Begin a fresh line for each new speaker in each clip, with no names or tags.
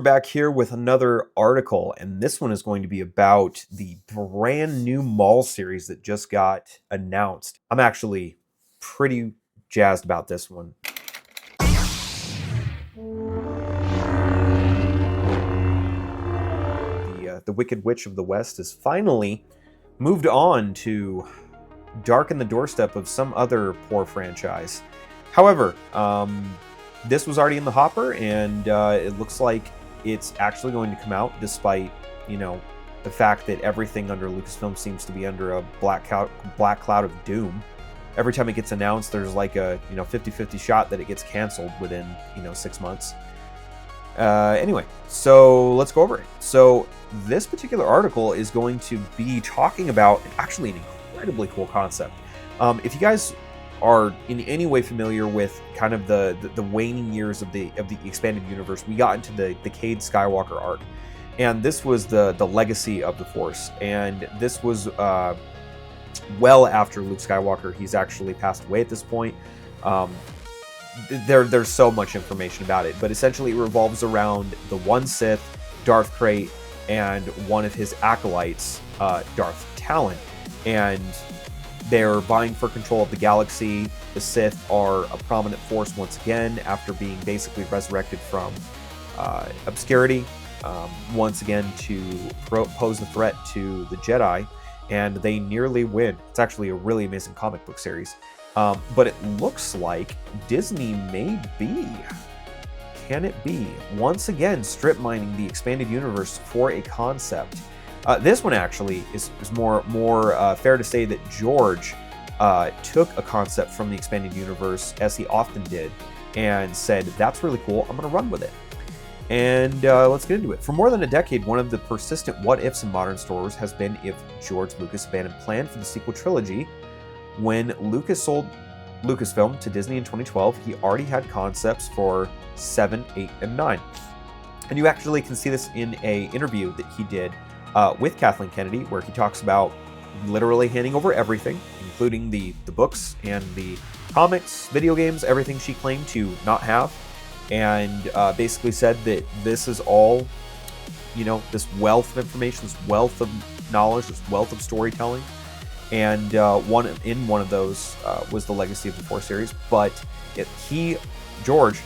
We're back here with another article, and this one is going to be about the brand new Maul series that just got announced. I'm actually pretty jazzed about this one. The Wicked Witch of the West has finally moved on to darken the doorstep of some other poor franchise. However, this was already in the hopper, and it looks like it's actually going to come out, despite, the fact that everything under Lucasfilm seems to be under a black cloud of doom. Every time it gets announced, there's like a 50-50 shot that it gets canceled within 6 months. Anyway, so let's go over it. So this particular article is going to be talking about actually an incredibly cool concept. If you guys are in any way familiar with kind of the waning years of the expanded universe, we got into the Cade Skywalker arc, and this was the legacy of the Force, and this was well after Luke Skywalker. He's actually passed away at this point. There's so much information about it, but essentially it revolves around the one Sith, Darth Krayt, and one of his acolytes, Darth Talon, and they're vying for control of the galaxy. The Sith are a prominent force once again after being basically resurrected from obscurity, once again to pose the threat to the Jedi, and they nearly win. It's actually a really amazing comic book series. But it looks like Disney may be, can it be, once again strip mining the expanded universe for a concept. This one actually is more fair to say that George took a concept from the expanded universe, as he often did, and said, that's really cool, I'm going to run with it. And let's get into it. For more than a decade, one of the persistent what-ifs in modern Star Wars has been if George Lucas abandoned plan for the sequel trilogy. When Lucas sold Lucasfilm to Disney in 2012, he already had concepts for 7, 8, and 9. And you actually can see this in an interview that he did with Kathleen Kennedy, where he talks about literally handing over everything, including the books and the comics, video games, everything she claimed to not have, and basically said that this is all, this wealth of information, this wealth of knowledge, this wealth of storytelling, and one of those was the Legacy of the Force series. But George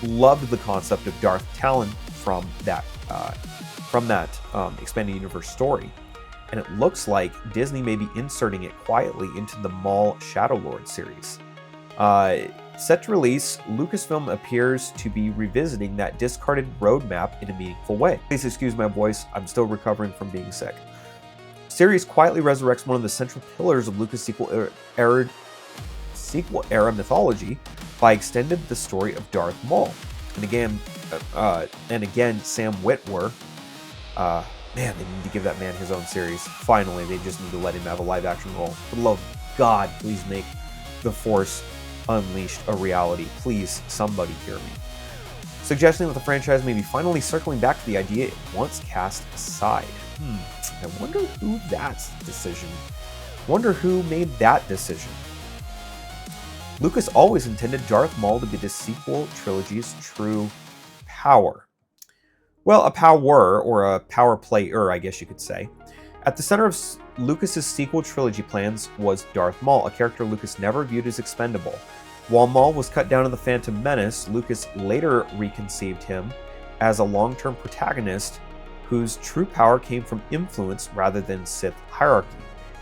loved the concept of Darth Talon from that expanded universe story, and it looks like Disney may be inserting it quietly into the Maul Shadowlord series. Set to release, Lucasfilm appears to be revisiting that discarded roadmap in a meaningful way. Please excuse my voice, I'm still recovering from being sick. Series quietly resurrects one of the central pillars of Lucas sequel era mythology by extending the story of Darth Maul. And again, Sam Witwer. Man, they need to give that man his own series. Finally, they just need to let him have a live-action role. For the love of God, please make The Force Unleashed a reality. Please, somebody hear me. Suggesting that the franchise may be finally circling back to the idea it once cast aside. I wonder who made that decision. Lucas always intended Darth Maul to be the sequel trilogy's true power. Well, a power, or a power player, I guess you could say. At the center of Lucas's sequel trilogy plans was Darth Maul, a character Lucas never viewed as expendable. While Maul was cut down in The Phantom Menace, Lucas later reconceived him as a long-term protagonist whose true power came from influence rather than Sith hierarchy.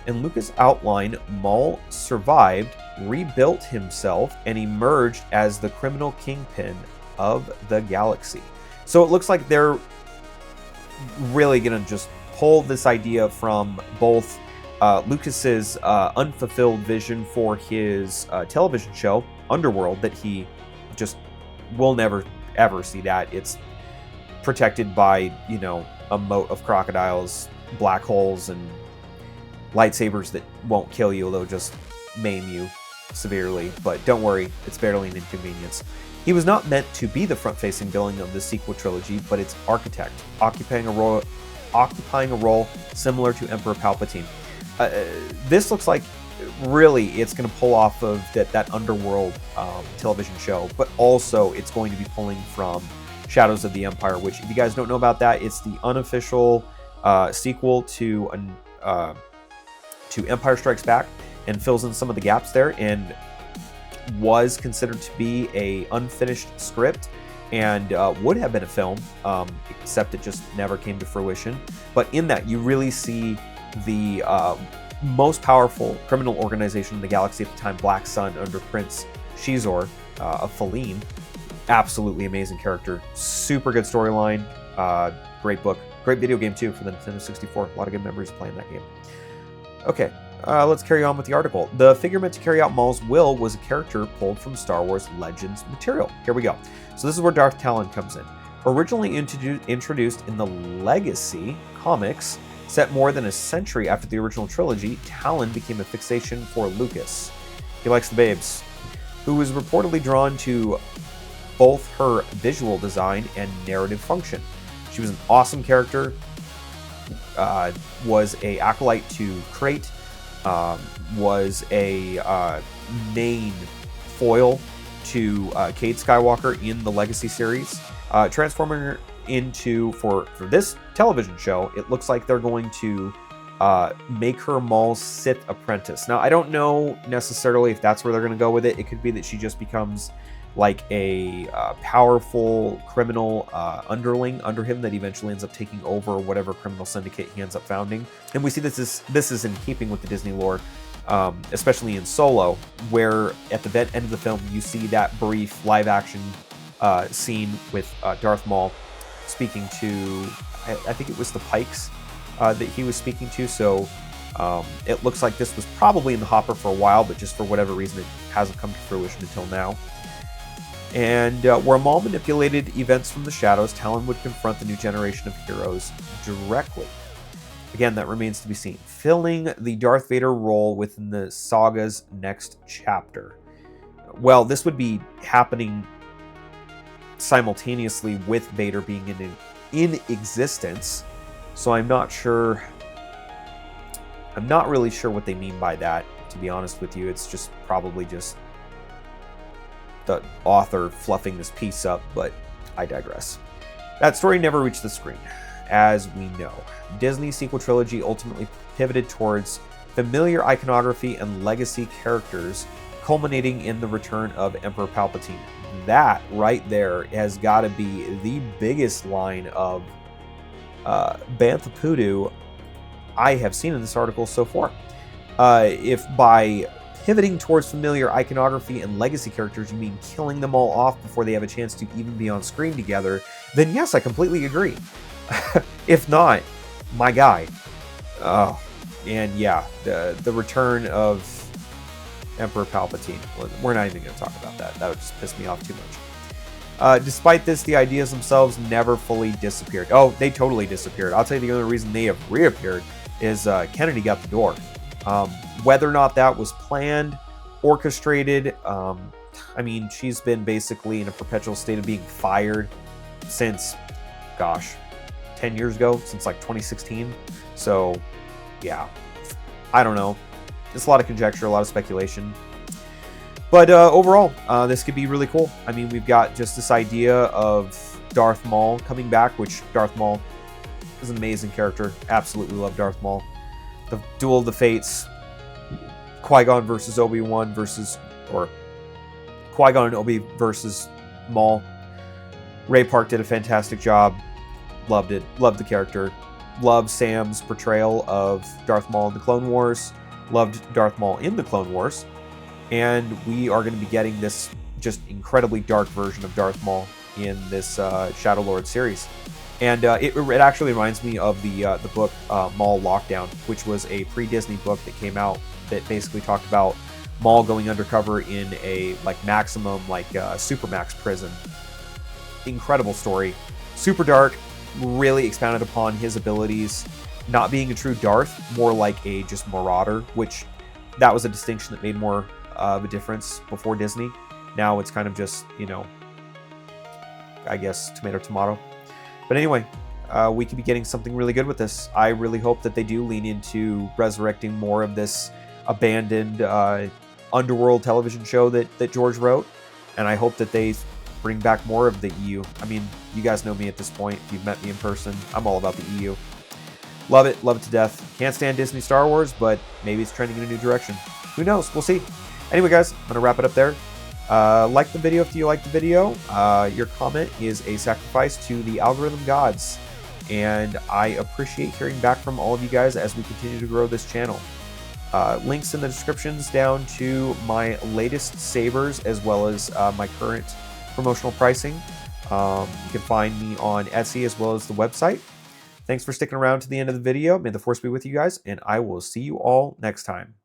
In Lucas' outline, Maul survived, rebuilt himself, and emerged as the criminal kingpin of the galaxy. So it looks like they're really going to just pull this idea from both Lucas's unfulfilled vision for his television show, Underworld, that he just will never, ever see that. It's protected by, a moat of crocodiles, black holes, and lightsabers that won't kill you, they'll just maim you severely. But don't worry, it's barely an inconvenience. He was not meant to be the front-facing villain of the sequel trilogy, but its architect, occupying a role similar to Emperor Palpatine. This looks like really it's going to pull off of that Underworld television show, but also it's going to be pulling from Shadows of the Empire, which, if you guys don't know about that, it's the unofficial sequel to Empire Strikes Back, and fills in some of the gaps there, and was considered to be a unfinished script, and would have been a film, except it just never came to fruition. But in that, you really see the most powerful criminal organization in the galaxy at the time, Black Sun, under Prince Shizor of Faline. Absolutely amazing character, super good storyline, great book, great video game too for the Nintendo 64. A lot of good memories playing that game. Okay, let's carry on with the article. The figure meant to carry out Maul's will was a character pulled from Star Wars Legends material. Here we go. So this is where Darth Talon comes in. Originally introduced in the Legacy comics, set more than a century after the original trilogy, Talon became a fixation for Lucas. He likes the babes, who was reportedly drawn to both her visual design and narrative function. She was an awesome character, was a acolyte to Crate, was a main foil to Cade Skywalker in the Legacy series, transforming her into, for this television show, it looks like they're going to make her Maul's Sith apprentice. Now, I don't know necessarily if that's where they're going to go with it. It could be that she just becomes like a powerful criminal underling under him that eventually ends up taking over whatever criminal syndicate he ends up founding. And we see this is in keeping with the Disney lore, especially in Solo, where at the end of the film you see that brief live action scene with Darth Maul speaking to, I think it was the Pikes that he was speaking to. So it looks like this was probably in the hopper for a while, but just for whatever reason it hasn't come to fruition until now. And where Maul manipulated events from the shadows, Talon would confront the new generation of heroes directly. Again, that remains to be seen. Filling the Darth Vader role within the saga's next chapter. Well, this would be happening simultaneously with Vader being in existence, so I'm not really sure what they mean by that, to be honest with you. It's just probably just the author fluffing this piece up, but I digress. That story never reached the screen, as we know. Disney's sequel trilogy ultimately pivoted towards familiar iconography and legacy characters, culminating in the return of Emperor Palpatine. That right there has got to be the biggest line of Bantha Poodoo I have seen in this article so far. If by pivoting towards familiar iconography and legacy characters you mean killing them all off before they have a chance to even be on screen together, then yes, I completely agree. If not, my guy. And yeah, the return of Emperor Palpatine. We're not even going to talk about that. That would just piss me off too much. Despite this, the ideas themselves never fully disappeared. Oh, they totally disappeared. I'll tell you the only reason they have reappeared is Kennedy got the door. Whether or not that was planned, orchestrated, I mean, she's been basically in a perpetual state of being fired since, gosh, 10 years ago, since like 2016. So, yeah, I don't know. It's a lot of conjecture, a lot of speculation. But overall, this could be really cool. I mean, we've got just this idea of Darth Maul coming back, which Darth Maul is an amazing character. Absolutely love Darth Maul. The Duel of the Fates, Qui-Gon versus Obi-Wan or Qui-Gon and Obi versus Maul. Ray Park did a fantastic job. Loved it. Loved the character. Loved Sam's portrayal of Darth Maul in the Clone Wars. Loved Darth Maul in the Clone Wars. And we are going to be getting this just incredibly dark version of Darth Maul in this Shadowlord series. And it actually reminds me of the book Maul Lockdown, which was a pre-Disney book that came out that basically talked about Maul going undercover in a maximum supermax prison. Incredible story, super dark, really expounded upon his abilities, not being a true Darth, more like a just marauder, which that was a distinction that made more of a difference before Disney. Now it's kind of just, I guess tomato. But anyway, we could be getting something really good with this. I really hope that they do lean into resurrecting more of this abandoned underworld television show that George wrote. And I hope that they bring back more of the EU. I mean, you guys know me at this point. If you've met me in person, I'm all about the EU. Love it to death. Can't stand Disney Star Wars, but maybe it's trending in a new direction. Who knows? We'll see. Anyway, guys, I'm going to wrap it up there. Like the video if you liked the video. Your comment is a sacrifice to the algorithm gods, and I appreciate hearing back from all of you guys as we continue to grow this channel. Links in the descriptions down to my latest sabers as well as my current promotional pricing. You can find me on Etsy as well as the website. Thanks for sticking around to the end of the video. May the Force be with you guys, and I will see you all next time.